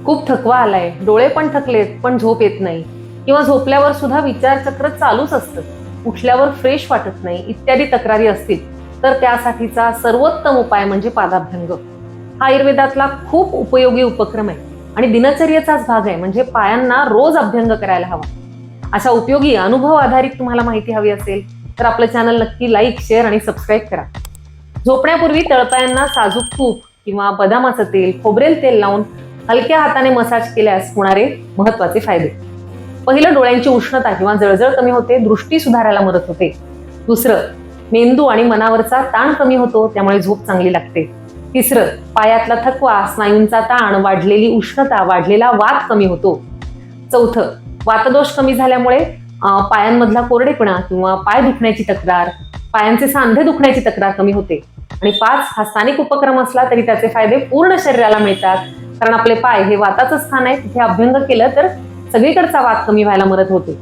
खूप थकवा आलाय, डोळे पण थकलेत पण झोप येत नाही, किंवा झोपल्यावर सुद्धा विचारचक्र चालूच असतं, उठल्यावर फ्रेश वाटत नाही इत्यादी तक्रारी असतील तर त्यासाठीचा सर्वोत्तम उपाय म्हणजे पादाभ्यंग. हा आयुर्वेदातला खूप उपयोगी उपक्रम आहे आणि दिनचर्येचाच भाग आहे. म्हणजे पायांना रोज अभ्यंग करायला हवा. अशा उपयोगी अनुभव आधारित तुम्हाला माहिती हवी असेल तर आपलं चॅनल नक्की लाईक, शेअर आणि सबस्क्राईब करा. झोपण्यापूर्वी तळपायांना साजूक तूप किंवा बदामाचं तेल, खोबरेल तेल लावून हलक्या हाताने मसाज केल्यास होणारे महत्वाचे फायदे. पहिलं, डोळ्यांची उष्णता किंवा जळजळ कमी होते, दृष्टी सुधारायला मदत होते. दुसरं, मेंदू आणि मनावरचा ताण कमी होतो, त्यामुळे झोप चांगली लागते. तिसरं, पायातला थकवा, स्नायूंचा ताण, वाढलेली उष्णता, वाढलेला वात कमी होतो. चौथं, वातदोष कमी झाल्यामुळे पायांमधला कोरडेपणा किंवा पाय दुखण्याची तक्रार, पायांचे सांधे दुखण्याची तक्रार कमी होते. आणि 5, हा स्थानिक उपक्रम असला तरी त्याचे फायदे पूर्ण शरीराला मिळतात. कारण आपले पाय हे वाताचं स्थान आहे, तिथे अभ्यंग केलं तर सगळीकडचा वात कमी व्हायला मदत होते.